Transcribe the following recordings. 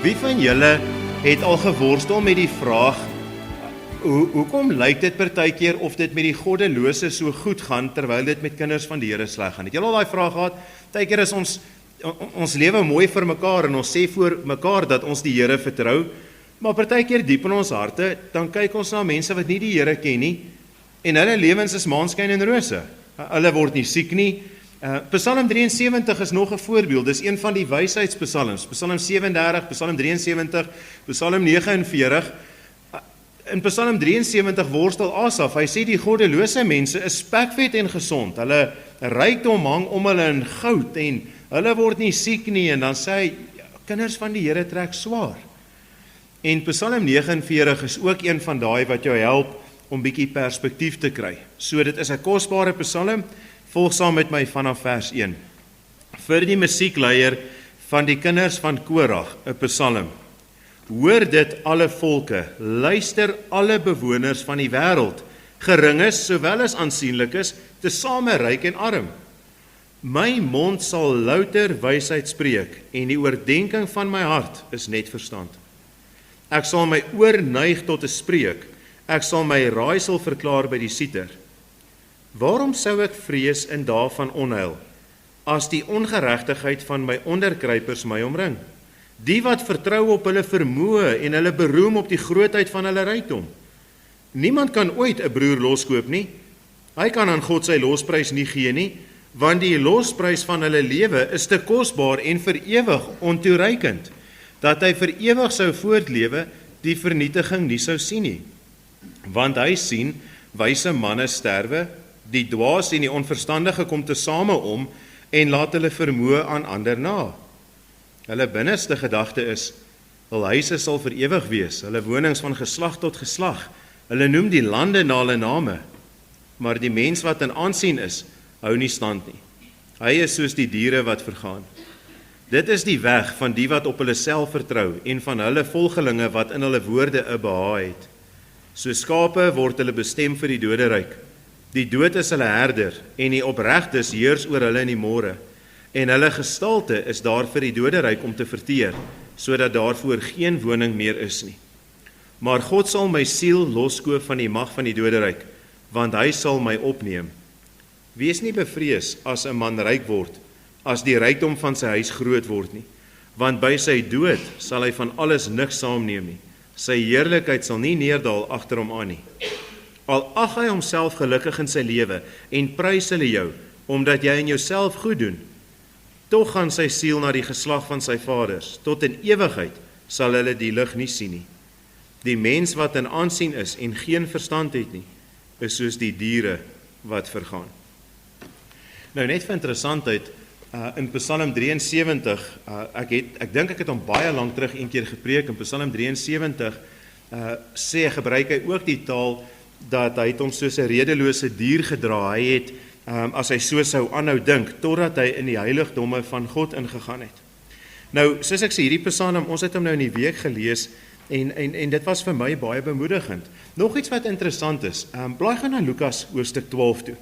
Wie van julle het al geworstel met die vraag, hoekom lyk dit partykeer of dit met die goddelose so goed gaan, terwyl dit met kinders van die Here sleg gaan? Het julle al daai vraag gehad? Partykeer is ons lewe mooi vir mekaar en ons sê voor mekaar dat ons die Here vertrou, maar partykeer diep in ons harte, dan kyk ons na mense wat nie die Here ken nie, en hulle lewens is maanskyn en rose. Hulle word nie siek nie. Psalm 73 is nog 'n voorbeeld, dis een van die wysheidspsalms, Psalm 37, Psalm 73, Psalm 49. In Psalm 73 worstel Asaf, hy sê die goddelose mense is spekvet en gesond, hulle rykdom hang om hulle in goud en hulle word nie siek nie, en dan sê hy, kinders van die Here trek swaar. En Psalm 49 is ook een van daai wat jou help om bietjie perspektief te kry. So dit is 'n kosbare psalm. Volg saam met my vanaf vers 1. Vir die musiekleier van die kinders van Korag, 'n psalm. Hoor dit alle volke, luister alle bewoners van die wêreld, geringes sowel as aansienlikes, tesame ryk en arm. My mond sal louter wysheid spreek en die oordeenking van my hart is net verstand. Ek sal my oor neig tot 'n spreek, ek sal my raaisel verklaar by die sieter. Waarom sou ek vrees in dae van onheil, as die ongeregtigheid van my onderkruipers my omring? Die wat vertrou op hulle vermoë en hulle beroem op die grootheid van hulle rykdom. Niemand kan ooit 'n broer loskoop nie. Hy kan aan God sy losprys nie gee nie, want die losprys van hulle lewe is te kosbaar en vir ewig ontoereikend, dat hy vir ewig sou voortlewe, die vernietiging nie sou sien nie. Want hy sien wyse manne sterwe, die dwaas en die onverstandige kom tesame om en laat hulle vermoë aan ander na. Hulle binneste gedagte is, hul huise sal vir ewig wees, hulle wonings van geslag tot geslag. Hulle noem die lande na hulle name, maar die mens wat in aansien is, hou nie stand nie. Hy is soos die diere wat vergaan. Dit is die weg van die wat op hulle self vertrou en van hulle volgelinge wat in hulle woorde 'n behaag het. So skape word hulle bestem vir die doderyk. Die dood is hulle herder en die opregtes heers oor hulle in die môre. En hulle gestalte is daar vir die doderyk om te verteer, sodat daarvoor geen woning meer is nie. Maar God sal my siel loskoop van die mag van die doderyk, want hy sal my opneem. Wees nie bevrees as 'n man ryk word, as die rykdom van sy huis groot word nie, want by sy dood sal hy van alles niks saamneem nie. Sy heerlikheid sal nie neerdal agter hom aan nie. Al ag hy homself gelukkig in sy lewe en prys hulle jou, omdat jy in jouself goed doen, tog gaan sy siel na die geslag van sy vaders, tot in ewigheid sal hulle die lig nie sien nie. Die mens wat in aansien is en geen verstand het nie, is soos die diere wat vergaan. Nou net vir interessantheid, in Psalm 73, ek dink ek het hom baie lank terug een keer gepreek, in Psalm 73 gebruik hy ook die taal dat hy het hom soos 'n redelose dier gedra. Hy het, as hy so sou aanhou dink, totdat hy in die heiligdomme van God ingegaan het. Nou, soos ek sê, hierdie Psalm, ons het hom nou in die week gelees, en dit was vir my baie bemoedigend. Nog iets wat interessant is, blaai gaan na Lukas hoofstuk 12 toe.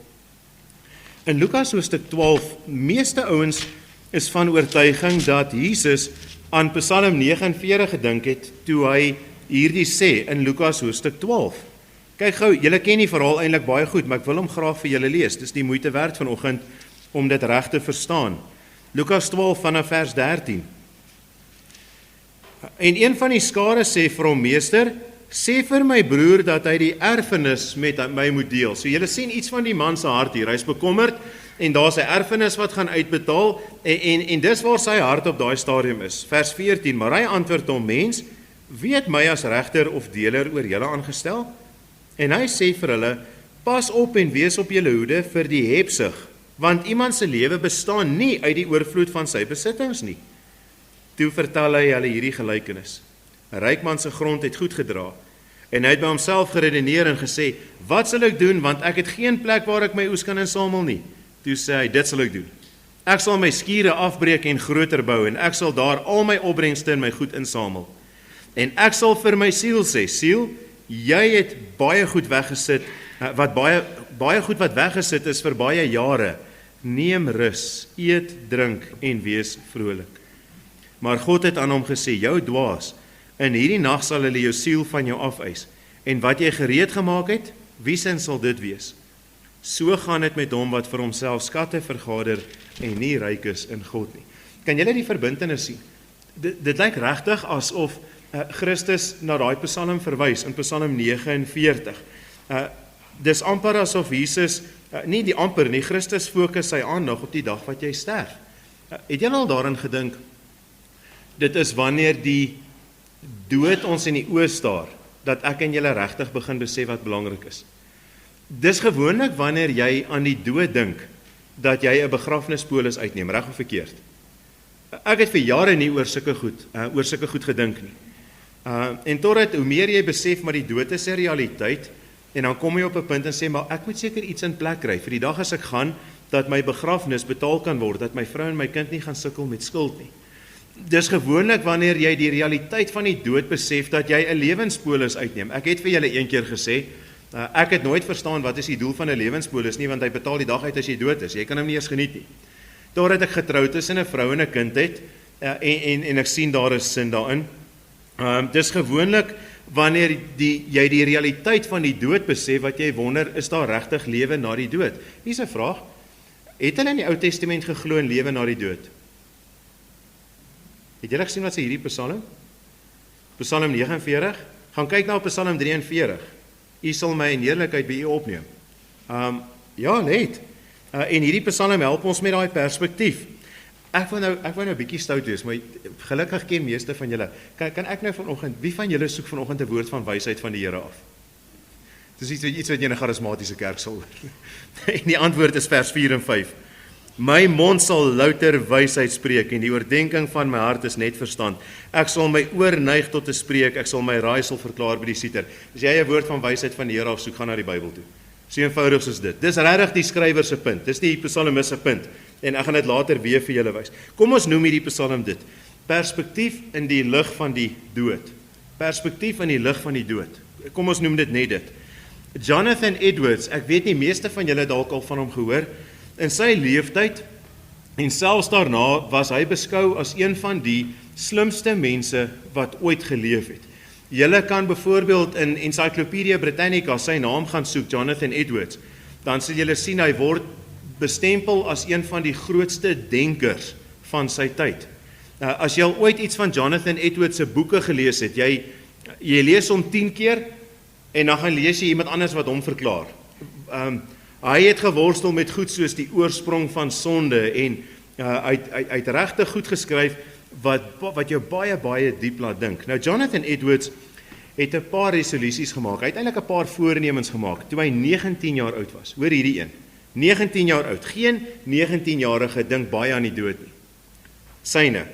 In Lukas hoofstuk 12, meeste ouens is van oortuiging dat Jesus aan Psalm 49 gedink het, toe hy hierdie sê in Lukas hoofstuk 12. Kyk gou, julle ken die verhaal eintlik baie goed, maar ek wil hom graag vir julle lees. Dis die moeite werd vanoggend om dit reg te verstaan. Lukas 12 vanaf vers 13. En een van die skare sê vir hom, meester, sê vir my broer dat hy die erfenis met my moet deel. So julle sien iets van die man se hart hier. Hy's bekommerd en daar's 'n erfenis wat gaan uitbetaal en dis waar sy hart op daai stadium is. Vers 14, maar hy antwoord hom, mens, wie het my as regter of deler oor julle aangestel? En hy sê vir hulle, pas op en wees op julle hoede vir die hebsug, want iemand se lewe bestaan nie uit die oorvloed van sy besittings nie. Toe vertel hy hulle hierdie gelykenis. 'n Ryk man se grond het goed gedra, en hy het by homself geredeneer en gesê, wat sal ek doen, want ek het geen plek waar ek my oes kan insamel nie. Toe sê hy, dit sal ek doen. Ek sal my skure afbreek en groter bou, en ek sal daar al my opbrengste in my goed insamel. En ek sal vir my siel sê, siel, jy het baie goed weggesit, baie goed wat weggesit is vir baie jare. Neem rus, eet, drink en wees vrolik. Maar God het aan hom gesê, jou dwaas, in hierdie nag sal hulle jou siel van jou afeis. En wat jy gereed gemaak het, wie sin sal dit wees? So gaan dit met hom wat vir homself skatte vergader en nie ryk is in God nie. Kan julle die verbintenis sien? Dit lyk regtig asof Christus na daai Psalm verwys in Psalm 49. Dis amper asof Jesus, nie die amper nie, Christus fokus sy aandag op die dag wat jy sterf. Het julle al daarin gedink? Dit is wanneer die dood ons in die oë staar, dat ek en julle regtig begin besef wat belangrik is. Dis gewoonlik wanneer jy aan die dood dink, dat jy 'n begrafnispolis uitneem, reg of verkeerd. Ek het vir jare nie oor sulke goed gedink nie. En totdat hoe meer jy besef maar die dood is 'n realiteit, en dan kom jy op 'n punt en sê, maar ek moet seker iets in plek kry vir die dag as ek gaan, dat my begrafnis betaal kan word, dat my vrou en my kind nie gaan sukkel met skuld nie. Dis gewoonlik wanneer jy die realiteit van die dood besef, dat jy 'n lewenspolis uitneem. Ek het vir julle een keer gesê, ek het nooit verstaan wat is die doel van 'n lewenspolis nie, want hy betaal die dag uit as jy dood is. Jy kan hom nie eers geniet nie. Totdat ek getroud is en 'n vrou en 'n kind het, en ek sien daar is sin daarin. Dis gewoonlik wanneer jy die realiteit van die dood besef, wat jy wonder, is daar regtig lewe na die dood? Hier's 'n vraag. Het hulle in die Ou Testament geglo in lewe na die dood? Het julle gesien wat sê hierdie Psalm? Psalm 49? Gaan kyk na Psalm 43. U sal my in heerlikheid by u opneem. Ja, net. En hierdie Psalm help ons met daai perspektief. Ek wou nou 'n bietjie stout wees, maar gelukkig ken meeste van julle. Kan ek nou vanoggend, wie van julle soek vanoggend 'n woord van wysheid van die Here af? Dis iets wat jy in 'n charismatiese kerk sal hoor. En die antwoord is vers 4 en 5. My mond sal louter wysheid spreek en die oordenking van my hart is net verstand. Ek sal my oor neig tot te spreek, ek sal my raaisel verklaar by die sieter. As jy 'n woord van wysheid van die Here afsoek, gaan na die Bybel toe. So eenvoudig soos dit. Dis regtig die skrywer se punt. Dis die psalmis se punt. En ek gaan dit later weer vir julle wys. Kom ons noem hierdie Psalm dit. Perspektief in die lig van die dood. Perspektief in die lig van die dood. Kom ons noem dit net dit. Jonathan Edwards, ek weet nie meeste van julle dalk al van hom gehoor. In sy leeftyd en selfs daarna was hy beskou as een van die slimste mense wat ooit geleef het. Julle kan byvoorbeeld in Encyclopedia Britannica sy naam gaan soek, Jonathan Edwards. Dan sal julle sien hy word bestempel as een van die grootste denkers van sy tyd. As jy al ooit iets van Jonathan Edwards se boeke gelees het, jy lees hom 10 keer en dan gaan lees jy iemand anders wat hom verklaar. Hy het geworstel met goed soos die oorsprong van sonde en hy het regtig goed geskryf wat jou baie diep laat dink. Nou Jonathan Edwards het 'n paar resolusies gemaak. Hy het eintlik 'n paar voornemens gemaak toe hy 19 jaar oud was. Hoor hierdie een. 19 jaar oud. Geen 19-jarige dink baie aan die dood nie. Syne.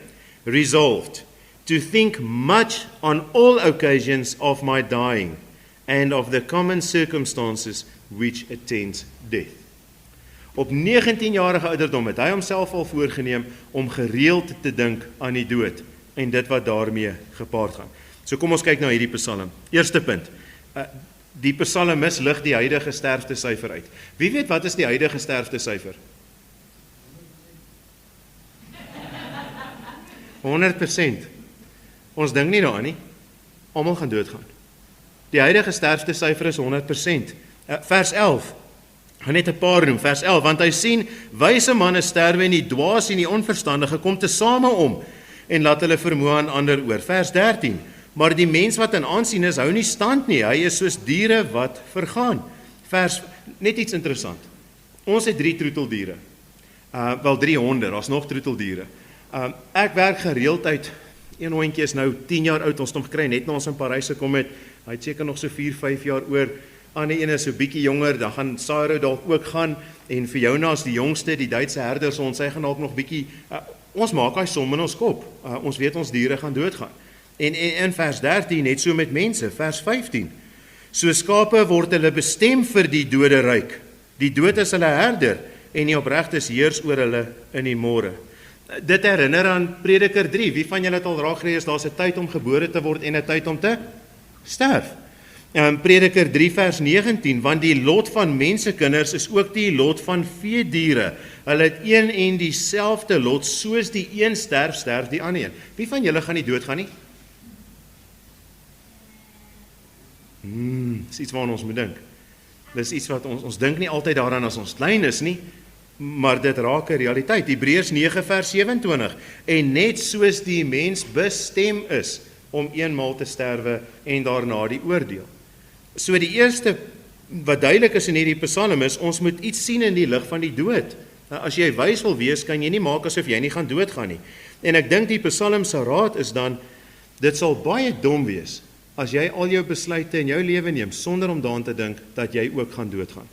Resolved to think much on all occasions of my dying and of the common circumstances which attend death. Op 19-jarige ouderdom het hy homself al voorgeneem om gereeld te dink aan die dood en dit wat daarmee gepaard gaan. So kom ons kyk na hierdie Psalm. Eerste punt. Die psalmis lig die huidige sterftesyfer uit. Wie weet wat is die huidige sterftesyfer? 100%. Ons dink nie daaraan nie. Almal gaan doodgaan. Die huidige sterftesyfer is 100%. Vers 11. Gaan net 'n paar noem. Vers 11, want hy sien wyse manne sterwe en die dwaas en die onverstandige kom tesame om en laat hulle vermoë aan ander oor. Vers 13. Maar die mens wat in aansien is, hou nie stand nie. Hy is soos diere wat vergaan. Net iets interessant. Ons het 3 troeteldiere. Wel 3 honde, daar's nog troeteldiere. Ek werk gereeld uit. Een hondjie is nou 10 jaar oud, ons het hom gekry net na ons in Parys gekom het. Hy het seker nog so 4-5 jaar oor. Ander een is so bietjie jonger, dan gaan Sarah dalk ook gaan en vir jou as die jongste, die Duitse herders, ons hy gaan dalk nog bietjie ons maak hy som in ons kop. Ons weet ons diere gaan doodgaan. En in vers 13 net so met mense, vers 15. So skape word hulle bestem vir die dode ryk. Die dood is hulle herder en die opregtes heers oor hulle in die môre. Dit herinner aan Prediker 3. Wie van julle het al raak gelees, daar's 'n tyd om gebore te word en 'n tyd om te sterf. Prediker 3 vers 19, want die lot van mensekinders is ook die lot van veediere. Hulle het een en dieselfde lot, soos die een sterf, sterf die ander een. Wie van julle gaan nie doodgaan nie? Dis iets waaraan ons moet dink. Dis iets wat ons dink nie altyd daaraan as ons klein is nie, maar dit raak 'n realiteit. Hebreërs 9 vers 27, en net soos die mens bestem is om eenmaal te sterwe en daarna die oordeel. So die eerste wat duidelik is in hierdie Psalm is, ons moet iets sien in die lig van die dood. Nou, as jy wys wil wees, kan jy nie maak asof jy nie gaan doodgaan nie. En ek dink die Psalm se raad is dan, dit sal baie dom wees as jy al jou besluite in jou lewe neem sonder om daaraan te dink dat jy ook gaan doodgaan.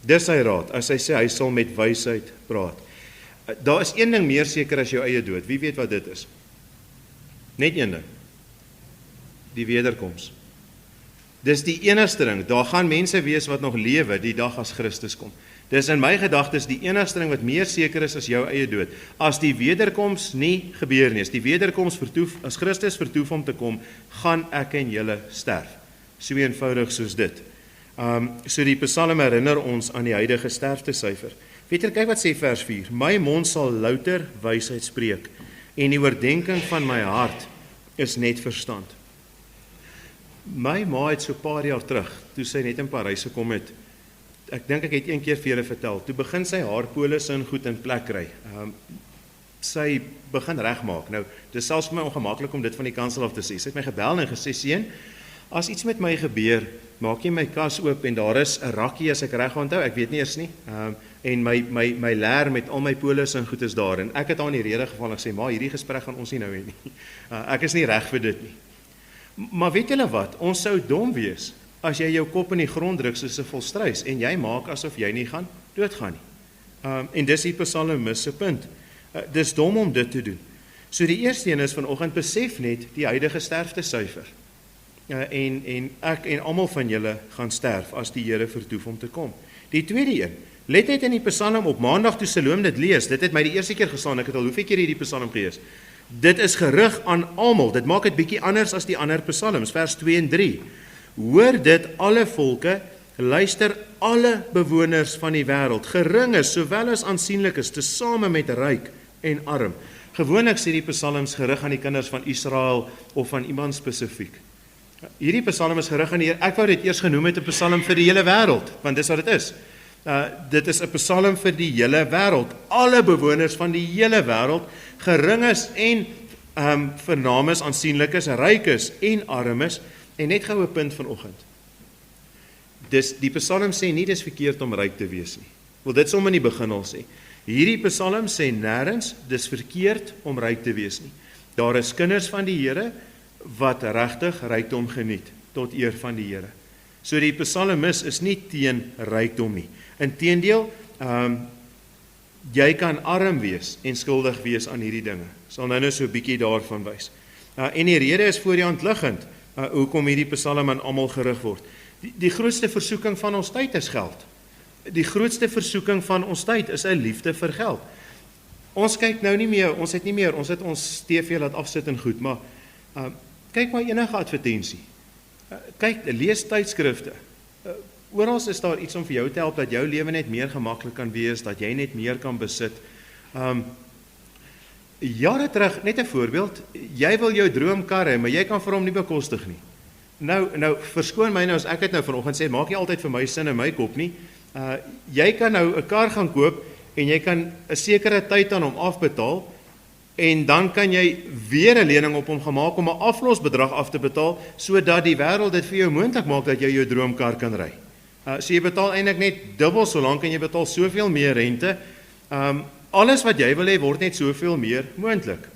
Dis sy raad, as hy sê hy sal met wysheid praat. Daar is een ding meer seker as jou eie dood. Wie weet wat dit is? Net een ding. Die wederkoms. Dis die enigste ding. Daar gaan mense wees wat nog lewe die dag as Christus kom. Dis in my gedagtes die enigste ding wat meer seker is as jou eie dood. As die wederkoms nie gebeur nie, as die wederkoms vertoef, as Christus vertoef om te kom, gaan ek en julle sterf. So eenvoudig soos dit. So die Psalm herinner ons aan die huidige sterftesyfer. Weet jy, kyk wat sê vers 4. My mond sal louter wysheid spreek, en die oordenking van my hart is net verstand. My ma het so 'n paar jaar terug, toe sy net in Parys gekom het, ek dink ek het een keer vir julle vertel, toe begin sy haar polisse en goed in plek kry. Sy begin regmaak. Nou, dis selfs vir my ongemaklik om dit van die kansel af te sê. Sy het my gebel en gesê, seun, as iets met my gebeur, maak jy my kas oop en daar is 'n rakkie as ek reg onthou, ek weet nie eers nie. En my leer met al my polisse en goed is daar. En ek het haar in die rede geval en gesê, maar hierdie gesprek gaan ons nie nou hê nie. Ek is nie reg vir dit nie. Maar weet julle wat, ons sou dom wees as jy jou kop in die grond druk soos 'n volstruis en jy maak asof jy nie gaan doodgaan nie. En dis die psalmis se punt. Dis dom om dit te doen. So die eerste een is vanoggend besef net die huidige sterftesyfer. En ek en almal van julle gaan sterf as die Here vertoef om te kom. Die tweede een, let net in die Psalm op Maandag toe Salome dit lees. Dit het my die eerste keer gestaan, ek het al hoeveel keer hierdie Psalm gelees. Dit is gerig aan almal. Dit maak dit bietjie anders as die ander Psalms, vers 2 en 3. Hoor dit alle volke, luister alle bewoners van die wêreld, geringes sowel as aansienlikes, tesame met ryk en arm. Gewoonlik sê die Psalms gerig aan die kinders van Israel of aan iemand spesifiek. Hierdie Psalm is gerig aan ek wou dit eers genoem het 'n Psalm vir die hele wêreld, want dis wat dit is. Dit is 'n Psalm vir die hele wêreld, alle bewoners van die hele wêreld, geringes en vernames, aansienlikes, rykes en armes. En net gou 'n punt vanoggend. Dis die Psalm sê nie dis verkeerd om ryk te wees nie. Wel dit som in die begin al sê. Hierdie Psalm sê nêrens dis verkeerd om ryk te wees nie. Daar is kinders van die Here wat regtig rykdom geniet tot eer van die Here. So die psalmis is nie teen rykdom nie. Inteendeel, jy kan arm wees en skuldig wees aan hierdie dinge. Sal nou so 'n bietjie daarvan wys. En die rede is voor die hand liggend hoekom hierdie Psalm aan almal gerig word. Die grootste versoeking van ons tyd is geld. Die grootste versoeking van ons tyd is 'n liefde vir geld. Ons kyk nou nie meer, ons het ons TV laat afsit en goed, maar kyk maar enige advertensie. Kyk, lees tydskrifte. Oral is daar iets om vir jou te help dat jou lewe net meer gemaklik kan wees, dat jy net meer kan besit. Jare terug, net 'n voorbeeld, jy wil jou droomkar hê, maar jy kan vir hom nie bekostig nie. Nou verskoon my nou as ek dit nou vanoggend sê, maak nie altyd vir my sin in my kop nie. Jy kan nou 'n kar gaan koop en jy kan 'n sekere tyd aan hom afbetaal en dan kan jy weer 'n lening op hom gemaak om 'n aflosbedrag af te betaal sodat die wêreld dit vir jou moontlik maak dat jy jou droomkar kan ry. So jy betaal eintlik net dubbel so lank en jy betaal soveel meer rente. Alles wat jy wil hê word net soveel meer moontlik.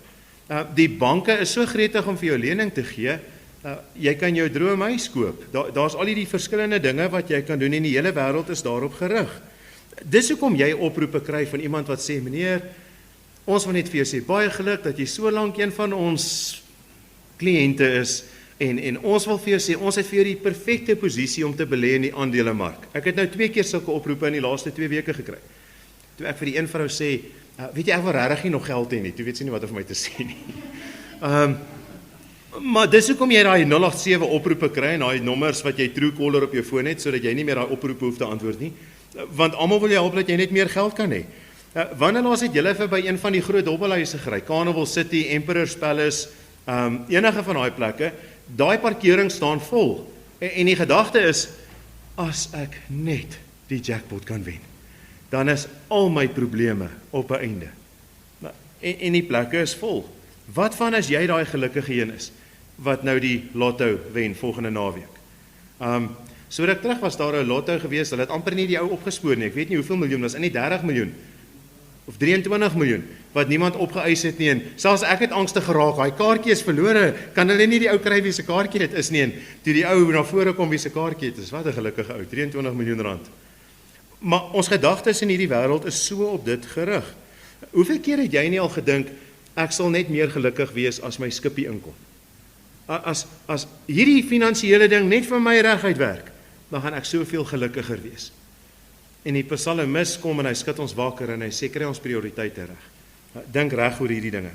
Die banke is so gretig om vir jou lening te gee. Jy kan jou droomhuis koop. Daar's al hierdie verskillende dinge wat jy kan doen en die hele wêreld is daarop gerig. Dis hoekom jy oproepe kry van iemand wat sê, meneer, ons wil net vir jou sê, baie geluk dat jy so lank een van ons kliënte is en ons wil vir jou sê, ons het vir jou die perfekte posisie om te belê in die aandelemark. Ek het nou 2 keer sulke oproepe in die laaste 2 weke gekry. Toe ek vir die een vrou sê, weet jy, ek wil regtig nie nog geld hê nie, toe weet sy nie wat om my te sê nie. Maar dis hoekom jy daai 087 oproepe kry en daai nommers wat jy Truecaller op jou foon het, sodat jy nie meer daai oproepe hoef te antwoord nie. Want almal wil jou help dat jy net meer geld kan hê. Wanneer laas het julle vir by een van die groot dobbelhuise gery? Carnival City, Emperor's Palace, enige van daai plekke, daai parkering staan vol. En die gedagte is, as ek net die jackpot kan wen, dan is al my probleme op 'n einde. En die plekke is vol. Wat van as jy daai gelukkige een is, wat nou die lotto wen volgende naweek? So ruk terug was daar 'n lotto gewees, hulle het amper nie die ou opgespoor nie, ek weet nie hoeveel miljoen, was in die 30 miljoen, of 23 miljoen, wat niemand opgeëis het nie, en selfs ek het angstig geraak, daai kaartjie is verlore, kan hulle nie die ou kry wie se kaartjie dit is nie, en toe die ou na vore kom wie se kaartjie dit is, wat 'n gelukkige ou, 23 miljoen rand. Maar ons gedagtes in hierdie wêreld is so op dit gerig. Hoeveel keer het jy nie al gedink, ek sal net meer gelukkig wees as my skippie inkom? As hierdie finansiële ding net vir my reguit werk, dan gaan ek soveel gelukkiger wees. En die psalmis kom en hy skud ons wakker en hy sê kry ons prioriteite reg. Dink reg oor hierdie dinge.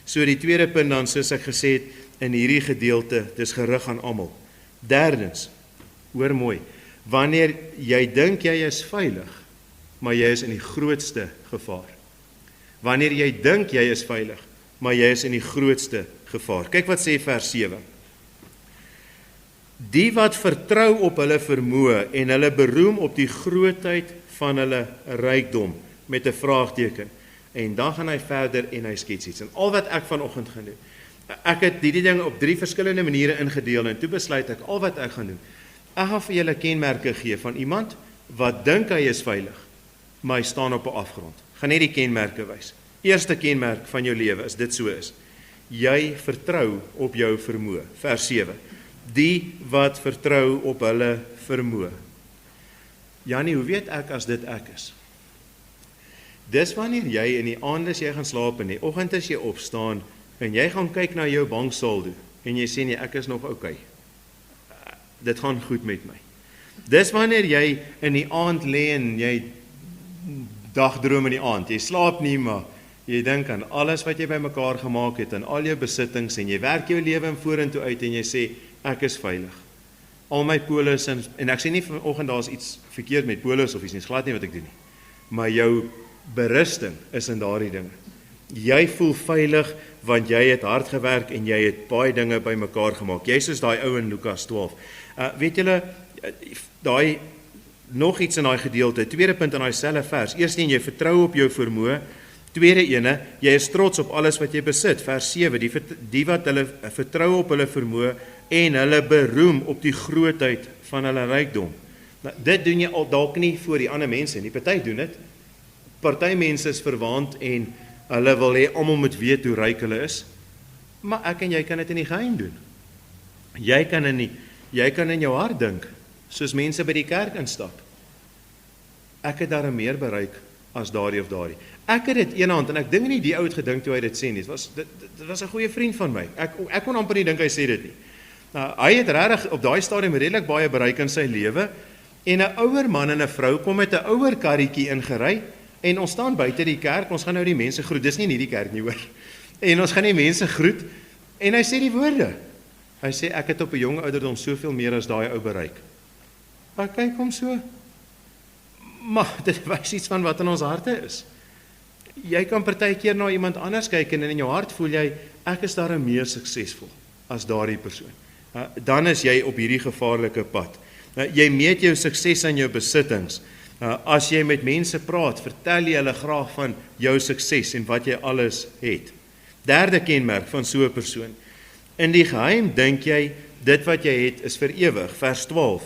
So die tweede punt dan, soos ek gesê het, in hierdie gedeelte, dis gerig aan almal. Derdens, hoor mooi, wanneer jy dink jy is veilig, maar jy is in die grootste gevaar. Wanneer jy dink jy is veilig, maar jy is in die grootste gevaar. Kyk wat sê vers 7. Die wat vertrou op hulle vermoë en hulle beroem op die grootheid van hulle rykdom, met 'n vraagteken. En dan gaan hy verder en hy skets iets. En al wat ek vanoggend gaan doen, ek het hierdie ding op 3 verskillende maniere ingedeel en toe besluit ek, al wat ek gaan doen, ek gaan vir julle kenmerke gee van iemand wat dink hy is veilig, maar hy staan op 'n afgrond. Gaan net die kenmerke wys. Eerste kenmerk van jou lewe is dit so is. Jy vertrou op jou vermoë. Vers 7. Die wat vertrou op hulle vermoë. Janie, hoe weet ek as dit ek is? Dis wanneer jy in die aand as jy gaan slaap en die oggend as jy opstaan en jy gaan kyk na jou banksaldo en jy sê nee, ek is nog oukei. Dit gaan goed met my. Dis wanneer jy in die aand lê en jy dagdroom in die aand. Jy slaap nie, maar jy dink aan alles wat jy bymekaar gemaak het en al jou besittings en jy werk jou lewe vorentoe uit en jy sê ek is veilig. Al my polis en ek sê nie vanoggend daar's iets verkeerd met polis of iets nie, glad nie wat ek doen nie. Maar jou berusting is in daardie dinge. Jy voel veilig want jy het hard gewerk en jy het baie dinge bymekaar gemaak. Jy soos daai ou in Lukas 12. Weet julle daai nog iets in daai gedeelte, tweede punt in daai selfe vers. Eerstens jy vertrou op jou vermoë. Tweede ene, jy is trots op alles wat jy besit. Vers 7, die wat hulle vertrou op hulle vermoë en hulle beroem op die grootheid van hulle rykdom. Nou, dit doen jy al dalk nie voor die ander mense nie. Party doen dit. Party mense is verwaand en hulle wil hê almal moet weet hoe ryk hulle is. Maar ek en jy kan dit in die geheim doen. Jy kan in jou hart dink, soos mense by die kerk instap. Ek het daar meer bereik as daardie of daardie. Ek het dit eenhand en ek dink nie die ou het gedink toe hy dit sê nie. Dit was 'n goeie vriend van my. Ek kon amper nie dink hy sê dit nie. Nou, hy het regtig op daai stadium redelik baie bereik in sy lewe en 'n ouer man en 'n vrou kom met 'n ouer karretjie ingery en ons staan buite die kerk. Ons gaan nou die mense groet. Dis nie in hierdie kerk nie hoor. En ons gaan die mense groet en hy sê die woorde. Hy sê ek het op 'n jong ouderdom soveel meer as daai ou bereik. Maar kyk hom so. Maar dit wys iets van wat in ons harte is. Jy kan partykeer na iemand anders kyk en in jou hart voel jy ek is daar meer suksesvol as daardie persoon. Dan is jy op hierdie gevaarlike pad. Jy meet jou sukses aan jou besittings. As jy met mense praat, vertel jy hulle graag van jou sukses en wat jy alles het. Derde kenmerk van so 'n persoon. In die geheim dink jy dit wat jy het is vir ewig. Vers 12.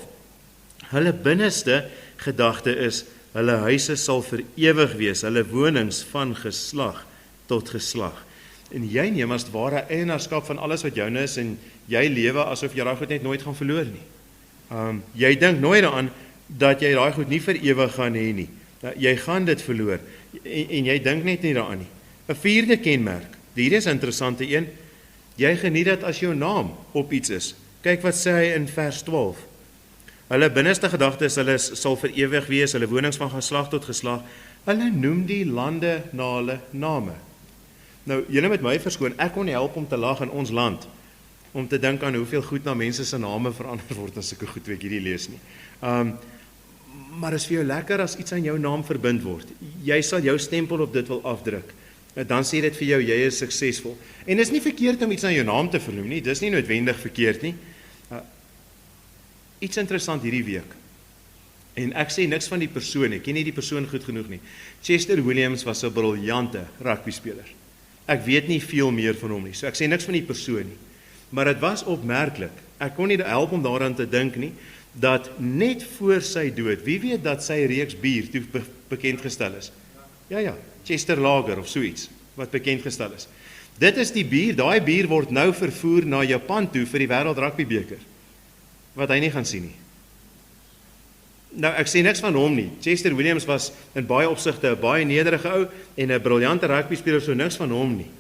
Hulle binneste gedagte is hulle huise sal vir ewig wees, hulle wonings van geslag tot geslag. En jy neem as ware eienaarskap van alles wat joune is en jy lewe asof jy daai goed net nooit gaan verloor nie. Jy dink nooit daaraan dat jy daai goed nie vir ewig gaan hê nie. Jy gaan dit verloor en jy dink net nie daaraan nie. 'n Vierde kenmerk. Hier is 'n interessante een. Jy geniet dit as jou naam op iets is. Kyk wat sê hy in vers 12. Hulle binneste gedagte is hulle sal vir ewig wees, hulle wonings van geslag tot geslag. Hulle noem die lande na hulle name. Nou, julle met my verskoon, ek kon nie help om te lag in ons land om te dink aan hoeveel goed na mense se name verander word as ek goed weet hierdie lees nie. Maar is vir jou lekker as iets aan jou naam verbind word. Jy sal jou stempel op dit wil afdruk. Dan sê dit vir jou, jy is suksesvol. En dis nie verkeerd om iets aan jou naam te vernoem nie, dis nie noodwendig verkeerd nie. Iets interessant hierdie week. En ek sê niks van die persoon nie, ek ken nie die persoon goed genoeg nie. Chester Williams was 'n briljante rugbyspeler. Ek weet nie veel meer van hom nie, so ek sê niks van die persoon nie. Maar dit was opmerklik. Ek kon nie help om daaraan te dink nie, dat net voor sy dood, wie weet dat sy reeks bier toe bekend gestel is? Ja, Chester Lager of so iets, wat bekend gestel is. Dit is die bier, daai bier word nou vervoer na Japan toe vir die wêreld rugbybeker, wat hy nie gaan sien nie. Nou, ek sê niks van hom nie. Chester Williams was in baie opsigte 'n baie nederige ou en 'n briljante rugbyspeler, so niks van hom nie.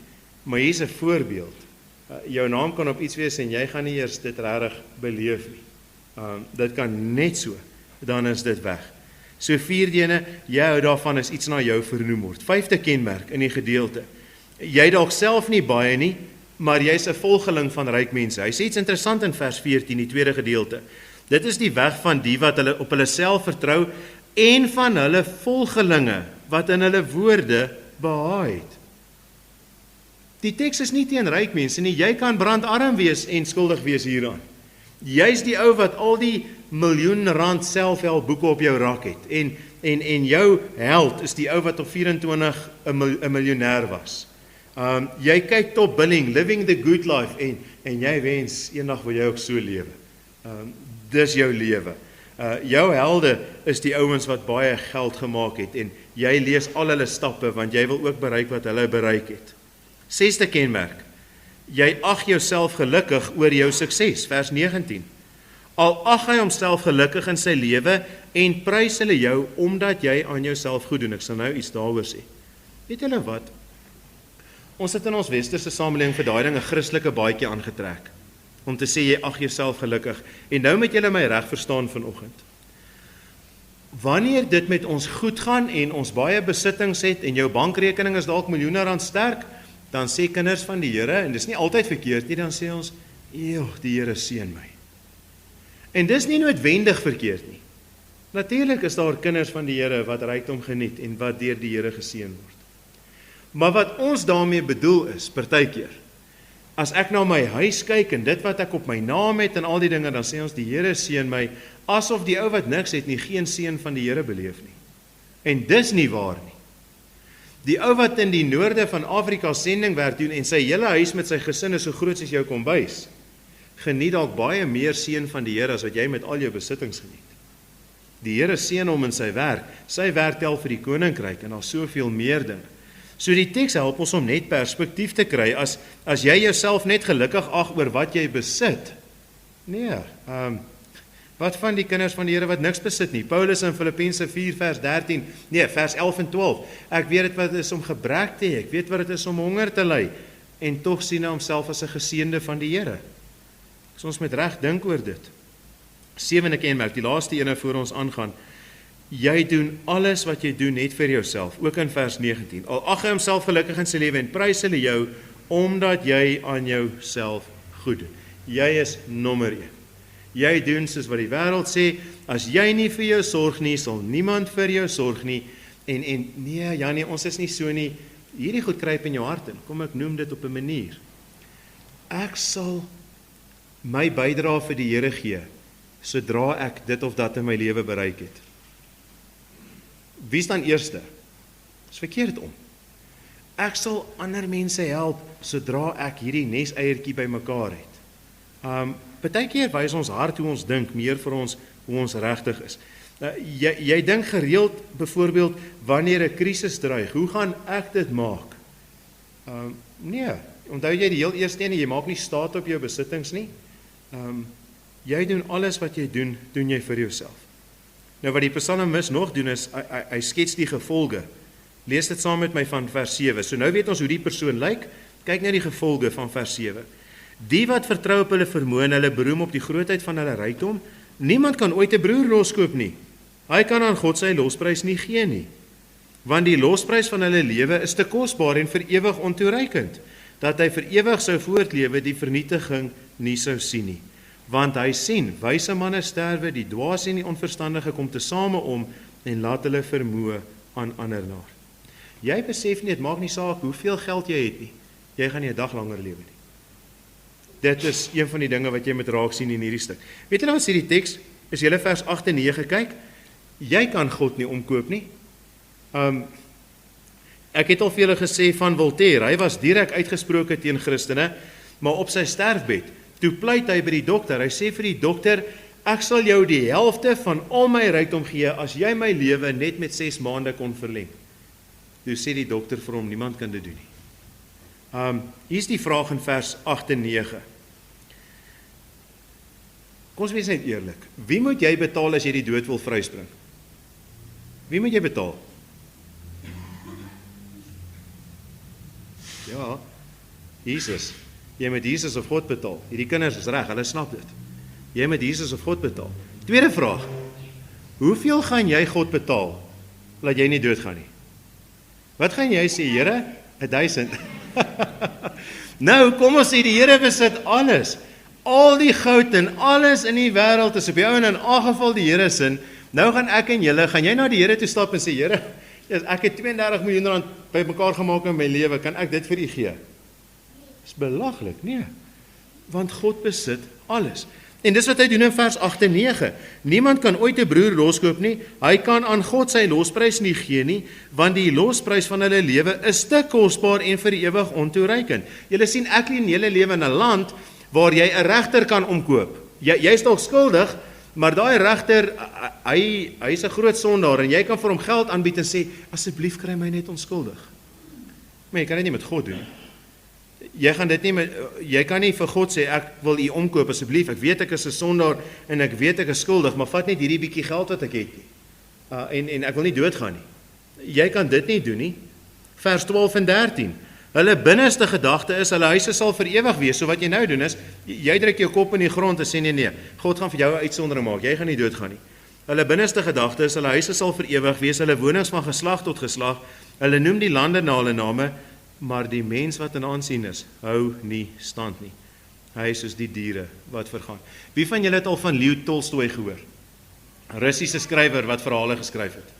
Maar hier's 'n voorbeeld. Jou naam kan op iets wees en jy gaan nie eers dit regtig beleef nie. Dit kan net so, dan is dit weg. So 4de ene, jy hou daarvan as iets na jou vernoem word. 5de kenmerk in die gedeelte. Jy dalk self nie baie nie, maar jy's 'n volgeling van ryk mense. Hy sê iets interessant in vers 14, die tweede gedeelte. Dit is die weg van die wat hulle op hulle self vertrou en van hulle volgelinge wat in hulle woorde behaag het. Die teks is nie teen ryk mense nie. Jy kan brandarm wees en skuldig wees hieraan. Jy's die ou wat al die miljoen rand selfhelpboeke op jou rak het. En jou held is die ou wat op 24 'n miljonair was. Jy kyk top billing, living the good life en jy wens eendag wil jy ook so lewe. Dis jou lewe. Jou helde is die ouens wat baie geld gemaak het en jy lees al hulle stappe want jy wil ook bereik wat hulle bereik het. 6de kenmerk. Jy ag jouself gelukkig oor jou sukses, vers 19. Al ag hy homself gelukkig in sy lewe en prys hulle jou omdat jy aan jouself goed doen. Ek sal nou iets daaroor sê. Weet julle wat? Ons het in ons westerse samelewing vir daai ding 'n Christelike baadjie aangetrek om te sê jy ag jouself gelukkig. En nou moet julle my reg verstaan vanoggend. Wanneer dit met ons goed gaan en ons baie besittings het en jou bankrekening is dalk miljoene rand sterk, dan sê kinders van die Here, en dis nie altyd verkeerd nie, dan sê ons, "Eeuw, die Here seën my." En dis nie noodwendig verkeerd nie. Natuurlik is daar kinders van die Here wat rykdom geniet en wat deur die Here geseën word. Maar wat ons daarmee bedoel is, partykeer, as ek na my huis kyk en dit wat ek op my naam het en al die dinge, dan sê ons die Here seën my, asof die ou wat niks het nie geen seën van die Here beleef nie. En dis nie waar nie. Die ou wat in die noorde van Afrika sendingwerk doen en sy hele huis met sy gesin is so groot soos jou kombuis, geniet dalk baie meer seën van die Here as wat jy met al jou besittings geniet. Die Here seën hom in sy werk tel vir die koninkryk en daar's soveel meer dinge. So die teks help ons om net perspektief te kry as jy jouself net gelukkig ag oor wat jy besit. Nee, wat van die kinders van die Here wat niks besit nie? Paulus in Filippense 4 vers 13, vers 11 en 12. Ek weet dit wat dit is om gebrek te hê, ek weet wat dit is om honger te ly en tog sien hy homself as 'n geseënde van die Here. So ons moet reg dink oor dit. 7de kenmerk, die laaste ene voor ons aangaan. Jy doen alles wat jy doen net vir jouself, ook in vers 19. Al ag hy homself gelukkig in sy lewe en prys hulle jou omdat jy aan jouself goed doen. Jy is nommer 1. Jy doen soos wat die wêreld sê, as jy nie vir jou sorg nie, sal niemand vir jou sorg nie. En nee, Janie, ons is nie so nie. Hierdie goed kruip in jou hart in. Kom ek noem dit op 'n manier. Ek sal my bydrae vir die Here gee, sodra ek dit of dat in my lewe bereik het. Wie staan eerste? Dis verkeerd om. Ek sal ander mense help, sodra ek hierdie neseiertjie bymekaar het. Partykeer wys ons hart hoe ons dink, meer vir ons hoe ons regtig is. Jy dink gereeld, byvoorbeeld, wanneer 'n krisis dreig, hoe gaan ek dit maak? Nee, onthou jy die heel eerste ene, jy maak nie staat op jou besittings nie. Jy doen alles wat jy doen jy vir jouself. Nou wat die psalmis nog doen is, hy skets die gevolge. Lees dit saam met my van vers 7. So nou weet ons hoe die persoon lyk. Kyk na die gevolge van vers 7. Die wat vertrou op hulle vermoë en hulle beroem op die grootheid van hulle rykdom, niemand kan ooit 'n broer loskoop nie. Hy kan aan God sy losprys nie gee nie. Want die losprys van hulle lewe is te kosbaar en vir ewig ontoereikend. dat hy vir ewig sou voortlewe, die vernietiging nie sou sien nie. Want hy sien, wyse manne sterwe, die dwaas en die onverstandige kom tesame om en laat hulle vermoë aan ander naar. Jy besef nie, dit maak nie saak hoeveel geld jy het nie, jy gaan nie 'n dag langer lewe nie. Dit is een van die dinge wat jy moet raak sien in hierdie stuk. Weet julle wat sê die teks? As jy vers 8 en 9 kyk, jy kan God nie omkoop nie. Ek het al vir julle gesê van Voltaire, hy was direk uitgesproke teen Christene, maar op sy sterfbed, toe pleit hy by die dokter, hy sê vir die dokter, ek sal jou die helfte van al my rykdom gee, as jy my lewe net met 6 maande kon verleng. Toe sê die dokter vir hom, niemand kan dit doen nie. Hier is die vraag in vers 8 en 9. Kom ons wees net eerlik, wie moet jy betaal as jy die dood wil vryspring? Wie moet jy betaal? Ja, Jesus. Jy moet Jesus of God betaal. Hierdie kinders is reg, hulle snap dit. Jy moet Jesus of God betaal. Tweede vraag. Hoeveel gaan jy God betaal, laat jy nie doodgaan nie? Wat gaan jy sê, Here? 1000. Nou, kom ons sê, die Here besit alles. Al die goud en alles in die wêreld is op jou en in aangeval die Here sin. Nou gaan ek en julle, gaan jy na die Here toe stap en sê, Here, ek het 32 miljoen rand bymekaar gemaak in my lewe, kan ek dit vir u gee? Dis belaglik, nee. Want God besit alles. En dis wat hy doen in vers 8 en 9. Niemand kan ooit 'n broer loskoop nie. Hy kan aan God sy losprys nie gee nie, want die losprys van hulle lewe is te kosbaar en vir ewig ontoereikend. Julle sien, ek leef julle lewe in 'n land waar jy 'n regter kan omkoop. Jy's dalk skuldig, maar daai regter, hy's 'n groot sondaar en jy kan vir hom geld aanbied en sê, asseblief kry my net onskuldig. Maar jy kan dit nie met God doen nie. Jy kan nie vir God sê, ek wil u omkoop asseblief, ek weet ek is 'n sondaar en ek weet ek is skuldig, maar vat net hierdie bietjie geld wat ek het nie. En ek wil nie doodgaan nie. Jy kan dit nie doen nie. Vers 12 en 13. Hulle binneste gedagte is, hulle huise sal vir ewig wees. So wat jy nou doen is, jy druk jou kop in die grond en sê nee, God gaan vir jou 'n uitsondering maak, jy gaan nie doodgaan nie. Hulle binneste gedagte is, hulle huise sal vir ewig wees, hulle wonings van geslag tot geslag, hulle noem die lande na hulle name, maar die mens wat in aansien is, hou nie stand nie. Hy is soos die diere wat vergaan. Wie van julle het al van Leo Tolstoy gehoor? Russiese skrywer wat verhale geskryf het.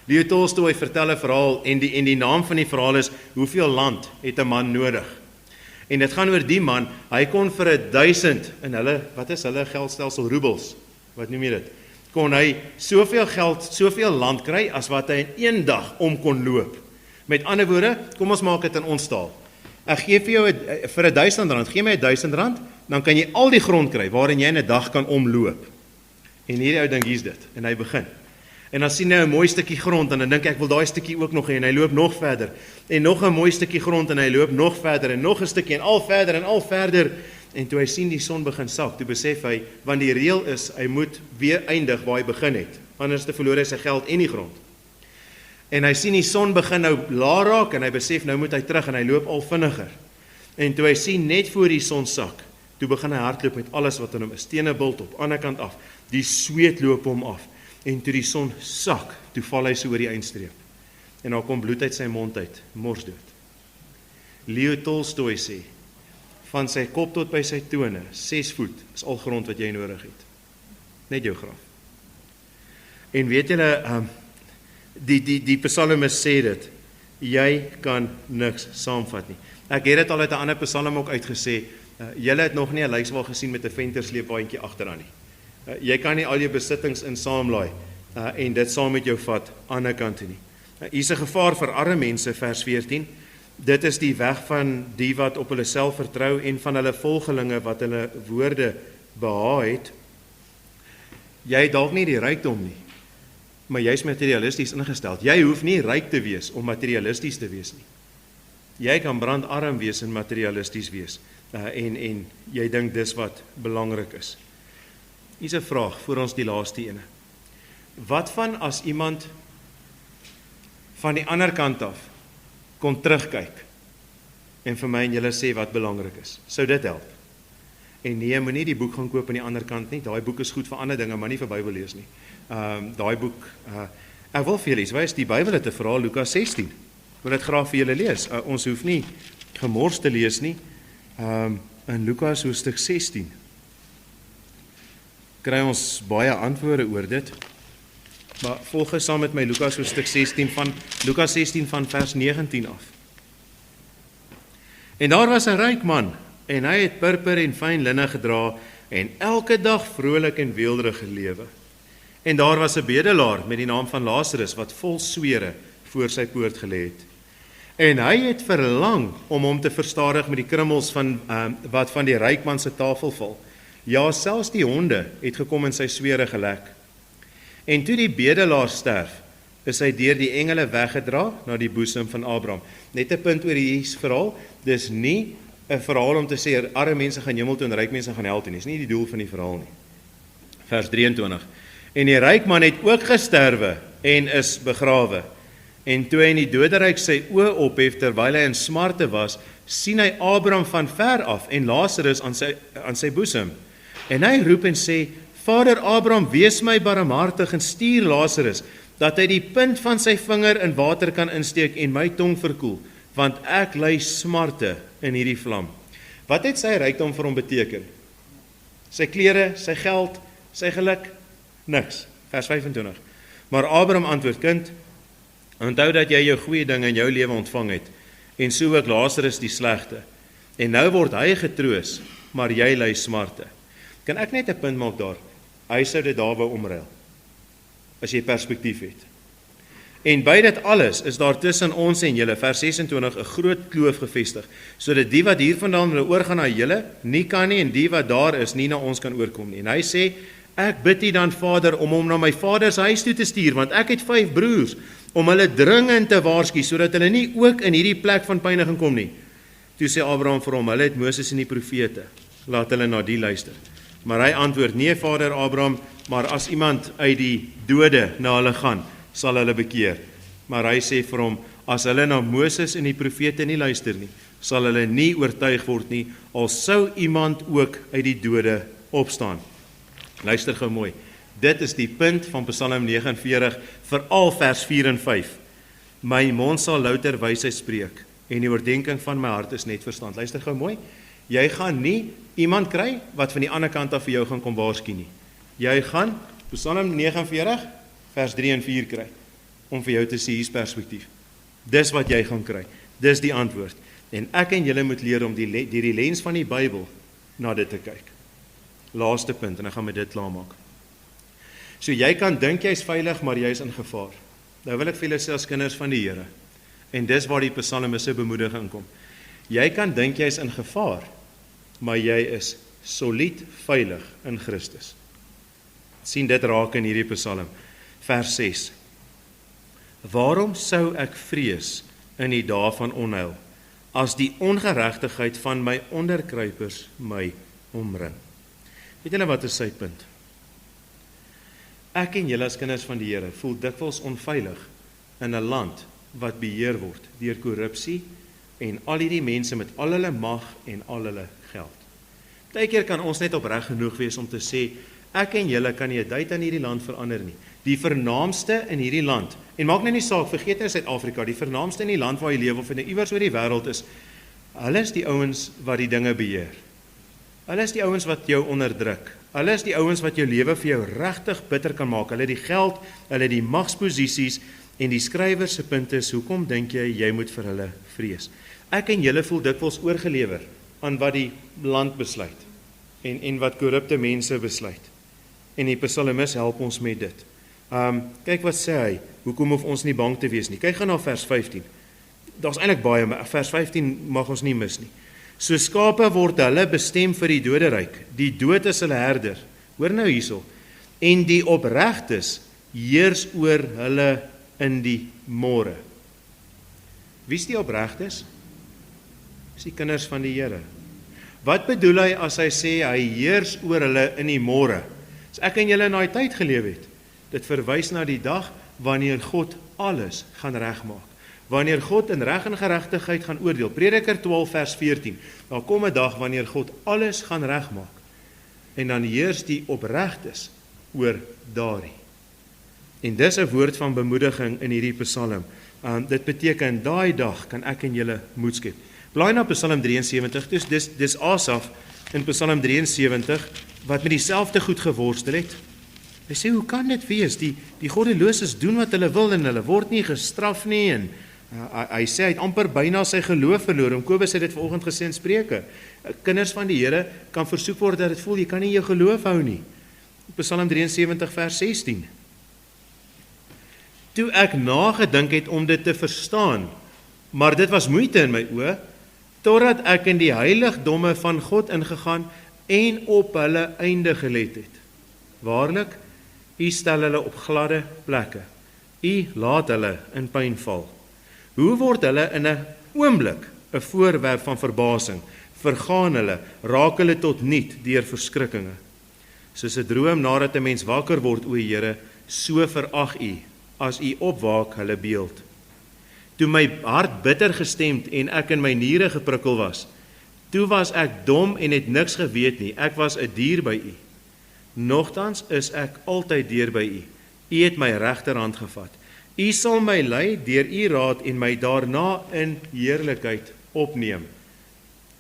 Leo Tolstoy vertel 'n verhaal en die naam van die verhaal is Hoeveel land het 'n man nodig? En dit gaan oor die man, hy kon vir 1000 in hulle, wat is hulle geldstelsel, roebels, wat noem jy dit? Kon hy soveel geld, soveel land kry as wat hy in een dag om kon loop. Met ander woorde, kom ons maak dit in ons taal. Ek gee vir jou vir 1000 rand, gee my 1000 rand, dan kan jy al die grond kry waarin jy in 'n dag kan omloop. En hierdie ou dink hier's dit en hy begin. En dan sien hy 'n mooi stukkie grond en dan dink ek wil daai stukkie ook nog hê en hy loop nog verder. En nog 'n mooi stukkie grond en hy loop nog verder en nog 'n stukkie en al verder. En toe hy sien die son begin sak, toe besef hy, want die reël is hy moet weer eindig waar hy begin het. Anders te verloor hy sy geld en die grond. En hy sien die son begin nou laag raak en hy besef nou moet hy terug en hy loop al vinniger. En toe hy sien net voor die son sak, toe begin hy hardloop met alles wat in hom is, stene bult op, ander kant af. Die sweet loop hom af. En toe die son sak, toe val hy so oor die eindstreep. En daar kom bloed uit sy mond uit, morsdood. Leo Tolstoy sê, van sy kop tot by sy tone, 6 voet is al grond wat jy nodig het. Net jou graf. En weet julle, die psalmis sê dit, jy kan niks saamvat nie. Ek het dit al uit 'n ander psalm ook uitgesê, julle het nog nie 'n lijkswaal gesien met 'n ventersleepwaandjie agteraan nie. Jy kan nie al jou besittings in saamlaai en dit saam met jou vat aan 'n kant toe nie. Hier is 'n gevaar vir arme mense, vers 14. Dit is die weg van die wat op hulle self vertrou en van hulle volgelinge wat hulle woorde behaag het. Jy het dalk nie die rykdom nie, maar jy's materialisties ingestel. Jy hoef nie ryk te wees om materialisties te wees nie. Jy kan brandarm wees en materialisties wees. En jy dink dis wat belangrik is. Hier's 'n vraag vir ons die laaste ene. Wat van as iemand van die ander kant af kon terugkyk en vir my en julle sê wat belangrik is? Sou dit help? En nee, moenie die boek gaan koop aan die ander kant nie. Daai boek is goed vir ander dinge, maar nie vir Bybel lees nie. Daai boek, ek wil vir julle iets wys, die Bybel het 'n verhaal, Lukas 16. Ek wil dit graag vir julle lees. Ons hoef nie gemors te lees nie, in Lukas hoofstuk 16. Kry ons baie antwoorde oor dit, maar volg saam met my Lukas hoofstuk 16 van vers 19 af. En daar was 'n ryk man, en hy het purper en fyn linne gedra, en elke dag vrolik en weelderig gelewe. En daar was 'n bedelaar met die naam van Lazarus, wat vol swere voor sy poort gelê het. En hy het verlang om hom te verstadig met die krummels wat van die ryk man se tafel val. Ja, selfs die honde het gekom in sy swere gelek. En toe die bedelaar sterf, is hy deur die engele weggedra na die boesem van Abraham. Net 'n punt oor hierdie verhaal, dis nie 'n verhaal om te sê arme mense gaan hemel toe en ryk mense gaan hel toe nie. Dis nie die doel van die verhaal nie. Vers 23. En die ryk man het ook gesterwe en is begrawe. En toe hy in die doderyk sy oë ophef terwyl hy in smarte was, sien hy Abraham van ver af en Lazarus aan sy boesem. En hy roep en sê: Vader Abraham, wees my barmhartig en stuur Lazarus, dat hy die punt van sy vinger in water kan insteek en my tong verkoel, want ek ly smarte in hierdie vlam. Wat het sy rykdom vir hom beteken? Sy klere, sy geld, sy geluk? Niks. Vers 25. Maar Abraham antwoord: Kind, onthou dat jy jou goeie dinge in jou lewe ontvang het, en so ook Lazarus die slegte. En nou word hy getroos, maar jy ly smarte. Kan ek net 'n punt maak daar? Hy sou dit daar wou omruil, as jy perspektief het. En by dit alles is daar tussen ons en julle, vers 26, 'n groot kloof gevestig, sodat die wat hiervandaan wil oorgaan na julle, nie kan nie, en die wat daar is, nie na ons kan oorkom nie. En hy sê: Ek bid U dan, Vader, om hom na my vader se huis toe te stuur, want ek het 5 broers, om hulle dringend te waarsku, sodat hulle nie ook in hierdie plek van pyniging kom nie. Toe sê Abraham vir hom: Hulle het Moses en die profete, laat hulle na die luister. Maar hy antwoord: Nee, Vader Abraham, maar as iemand uit die dode na hulle gaan, sal hulle bekeer. Maar hy sê vir hom: As hulle na Moses en die profete nie luister nie, sal hulle nie oortuig word nie, al sou iemand ook uit die dode opstaan. Luister gou mooi. Dit is die punt van Psalm 49, veral vers 4 en 5. My mond sal louter wysheid spreek, en die oordeenking van my hart is net verstand. Luister gou mooi. Jy gaan nie iemand kry wat van die ander kant af vir jou gaan kom waarsku nie. Jy gaan Psalm 49 vers 3 en 4 kry om vir jou te sê hier's perspektief. Dis wat jy gaan kry. Dis die antwoord. En ek en julle moet leer om die lens van die Bybel na dit te kyk. Laaste punt en ek gaan met dit klaarmaak. So jy kan dink jy's veilig, maar jy's in gevaar. Nou wil ek vir julle sê as kinders van die Here. En dis waar die psalmiste bemoediging kom. Jy kan dink jy's in gevaar, maar jy is solied veilig in Christus. Sien dit raak in hierdie psalm. Vers 6. Waarom sou ek vrees in die dae van onheil, as die ongeregtigheid van my onderkruipers my omring? Weet julle wat is sy punt? Ek en julle as kinders van die Here voel dikwels onveilig in 'n land wat beheer word deur korrupsie en al hierdie mense met al hulle mag en al hulle geld. Partykeer kan ons net opreg genoeg wees om te sê, ek en julle kan nie 'n duit aan hierdie land verander nie. Die vernaamste in hierdie land, en maak nou nie saak, vergeet nou Suid-Afrika, die vernaamste in die land waar jy leef of in iewers oor die wêreld is, hulle is die ouens wat die dinge beheer. Hulle is die ouens wat jou onderdruk. Hulle is die ouens wat jou lewe vir jou regtig bitter kan maak. Hulle het die geld, hulle het die magsposisies, en die skrywer se punt is, hoekom dink jy moet vir hulle vrees? Ek en julle voel dikwels oorgelewer aan wat die land besluit en wat korrupte mense besluit. En die psalmis help ons met dit. Kyk wat sê hy, hoekom hoef ons nie bang te wees nie. Kyk gaan na vers 15. Daar's eintlik baie, maar vers 15 mag ons nie mis nie. So skape word hulle bestem vir die doderyk. Die dood is hulle herder. Hoor nou hierso. En die opregtes heers oor hulle in die môre. Wie's die opregtes? Dis die kinders van die Here. Wat bedoel hy as hy sê hy heers oor hulle in die môre? As ek en julle in daai tyd geleef het, dit verwys na die dag wanneer God alles gaan regmaak. Wanneer God in reg en geregtigheid gaan oordeel. Prediker 12 vers 14. Daar kom 'n dag wanneer God alles gaan regmaak. En dan heers die opregtes oor daardie. En dis 'n woord van bemoediging in hierdie psalm. Dit beteken daai dag kan ek en julle moed skep. Blaai na Psalm 73, dis Asaf in Psalm 73, wat met dieselfde goed geworstel het. Hy sê, hoe kan dit wees? Die goddeloses doen wat hulle wil en hulle word nie gestraf nie, en hy sê, hy het amper byna sy geloof verloor. Kobus het dit vanoggend gesê in Spreuke. Kinders van die Here kan versoek word dat dit voel, jy kan nie jou geloof hou nie. Psalm 73 vers 16. Toe ek nagedink het om dit te verstaan, maar dit was moeite in my oë, totdat ek in die heiligdomme van God ingegaan en op hulle einde gelet het. Waarlik, U stel hulle op gladde plekke. U laat hulle in pyn val. Hoe word hulle in 'n oomblik 'n voorwerp van verbasing? Vergaan hulle, raak hulle tot niet deur verskrikkinge. Soos 'n droom nadat 'n mens wakker word, o Here, so verag U, as U opwaak hulle beeld. Toe my hart bitter gestemd en ek in my niere geprikkel was, toe was ek dom en het niks geweet nie, ek was 'n dier by U. Nogtans is ek altyd deur by U. U het my regterhand gevat. U sal my lei deur U raad en my daarna in heerlikheid opneem.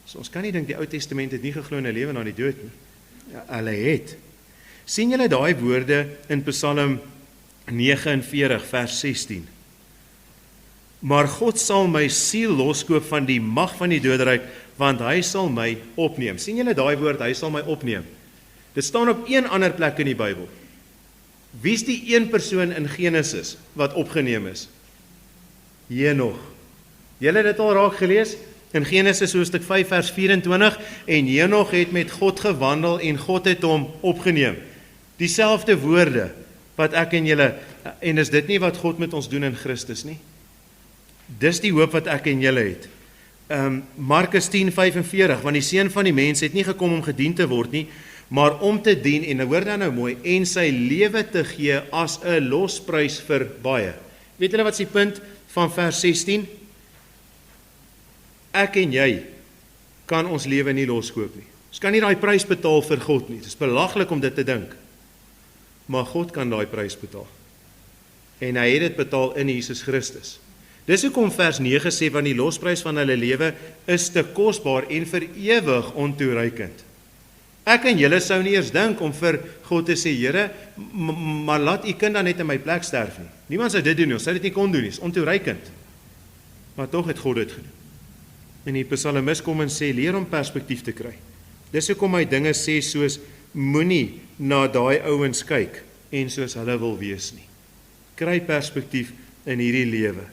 So ons kan nie dink die Ou Testament het nie geglo in 'n lewe na die dood nie. Ja, hulle het. Sien julle daai woorde in Psalm 49 vers 16? Maar God sal my siel loskoop van die mag van die doderyk, want hy sal my opneem. Sien julle daai woord, hy sal my opneem? Dit staan op een ander plek in die Bybel. Wie is die een persoon in Genesis wat opgeneem is? Henog. Julle het dit al raak gelees? In Genesis hoofstuk 5 vers 24, en Henog het met God gewandel en God het hom opgeneem. Dieselfde woorde wat ek en julle, en is dit nie wat God met ons doen in Christus nie? Dis die hoop wat ek en julle het. Markus 10:45, want die Seun van die Mens het nie gekom om gedien te word nie, maar om te dien, en hoor dan nou mooi, en sy lewe te gee as 'n losprys vir baie. Weet julle wat is die punt van vers 16? Ek en jy kan ons lewe nie loskoop nie. Ons kan nie daai prys betaal vir God nie. Dit is belaglik om dit te dink. Maar God kan daai prys betaal. En hy het dit betaal in Jesus Christus. Dis hoekom vers 9 sê, want die losprys van hulle lewe is te kosbaar en vir ewig ontoereikend. Ek en julle sou nie eers dink om vir God te sê, Here, maar laat U kind dan net in my plek sterf nie. Niemand sou dit doen nie, ons sou dit nie kon doen nie, is ontoereikend. Maar tog het God dit gedoen. En die psalmis kom en sê, leer om perspektief te kry. Dis hoekom hy dinge sê soos, moenie na daai ouens kyk en soos hulle wil wees nie. Kry perspektief in hierdie lewe.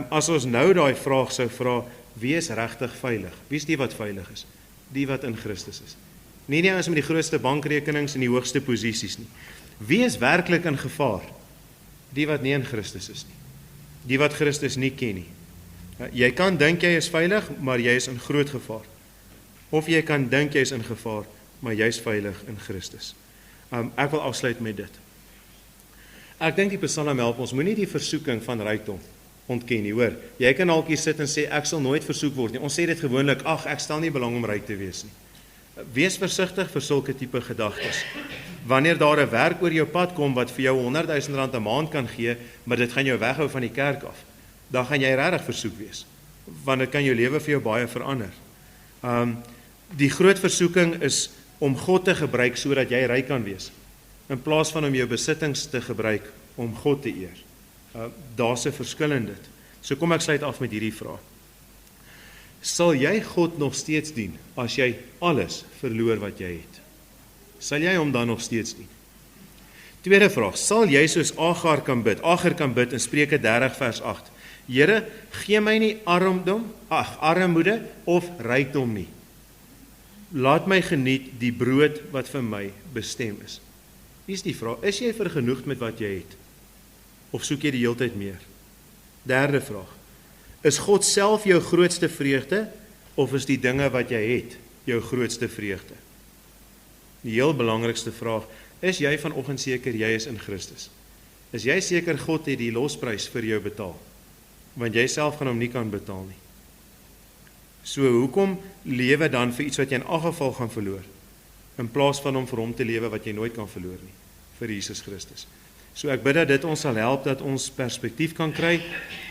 As ons nou daai vraag sou vra, wie is regtig veilig? Wie is die wat veilig is? Die wat in Christus is. Nie die ouens met die grootste bankrekenings en die hoogste posisies nie. Wie is werklik in gevaar? Die wat nie in Christus is nie. Die wat Christus nie ken nie. Jy kan dink jy is veilig, maar jy is in groot gevaar. Of jy kan dink jy is in gevaar, maar jy is veilig in Christus. Ek wil afsluit met dit. Ek dink die Psalm help ons, moenie die versoeking van rykdom ontken nie, hoor. Jy kan dalk hier sit en sê, ek sal nooit versoek word nie. Ons sê dit gewoonlik, ek stel nie belang om ryk te wees nie. Wees versigtig vir sulke tipe gedagtes. Wanneer daar 'n werk oor jou pad kom wat vir jou R100,000 'n maand kan gee, maar dit gaan jou weghou van die kerk af, dan gaan jy regtig versoek wees, want dit kan jou lewe vir jou baie verander. Die groot versoeking is om God te gebruik sodat jy ryk kan wees, in plaas van om jou besittings te gebruik om God te eer. Daar's 'n verskil in dit. So kom ek sluit af met hierdie vraag. Sal jy God nog steeds dien as jy alles verloor wat jy het? Sal jy hom dan nog steeds dien? Tweede vraag, sal jy soos Agar kan bid in Spreuke 30 vers 8? Here, gee my nie armoede of rykdom nie. Laat my geniet die brood wat vir my bestem is. Hier is die vraag, is jy vergenoegd met wat jy het? Of soek jy die heeltyd meer? Derde vraag, is God self jou grootste vreugde, of is die dinge wat jy het jou grootste vreugde? Die heel belangrikste vraag, is jy vanoggend seker jy is in Christus? Is jy seker God het die losprys vir jou betaal? Want jy self gaan hom nie kan betaal nie. So hoekom lewe dan vir iets wat jy in elk geval gaan verloor, in plaas van om vir hom te lewe wat jy nooit kan verloor nie, vir Jesus Christus? So ek bid dat dit ons sal help dat ons perspektief kan kry.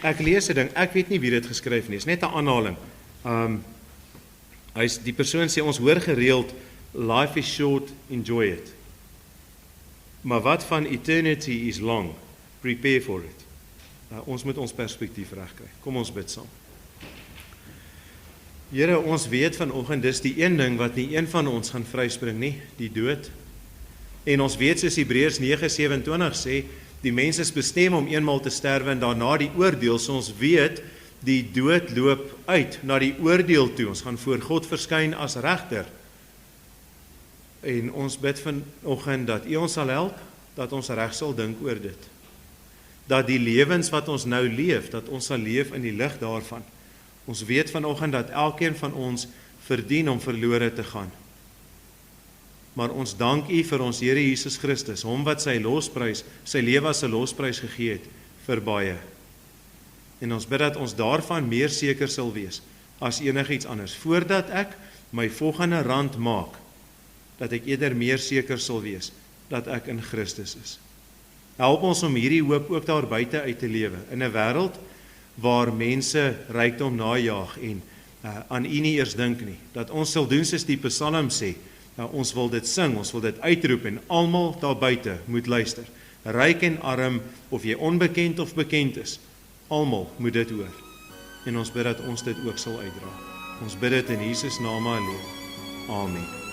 Ek lees 'n ding, ek weet nie wie dit geskryf nie, is net 'n aanhaling. Die persoon sê, ons hoor gereeld, life is short, enjoy it. Maar wat van eternity is long, prepare for it. Ons moet ons perspektief regkry. Kom ons bid saam. Here, ons weet vanoggend, dis die een ding wat nie een van ons gaan vryspring nie, die dood. En ons weet, soos Hebreërs 9:27 sê, die mens is bestem om eenmaal te sterwe en daarna die oordeel, so ons weet, die dood loop uit na die oordeel toe. Ons gaan voor God verskyn as regter. En ons bid vanoggend dat U ons sal help, dat ons reg sal dink oor dit. Dat die lewens wat ons nou leef, dat ons sal leef in die lig daarvan. Ons weet vanoggend dat elkeen van ons verdien om verlore te gaan. Maar ons dank U vir ons Here Jesus Christus, hom wat sy lewe as 'n losprys gegee het vir baie. En ons bid dat ons daarvan meer seker sal wees as enigiets anders. Voordat ek my volgende rand maak, dat ek eerder meer seker sal wees dat ek in Christus is. Help ons om hierdie hoop ook daar buite uit te lewe, in 'n wêreld waar mense rykdom najaag en aan U nie eers dink nie. Dat ons sal doen soos die Psalm sê, ons wil dit sing, ons wil dit uitroep en almal daar buite moet luister. Ryk en arm, of jy onbekend of bekend is, almal moet dit hoor. En ons bid dat ons dit ook sal uitdra. Ons bid dit in Jesus naam alleen. Amen.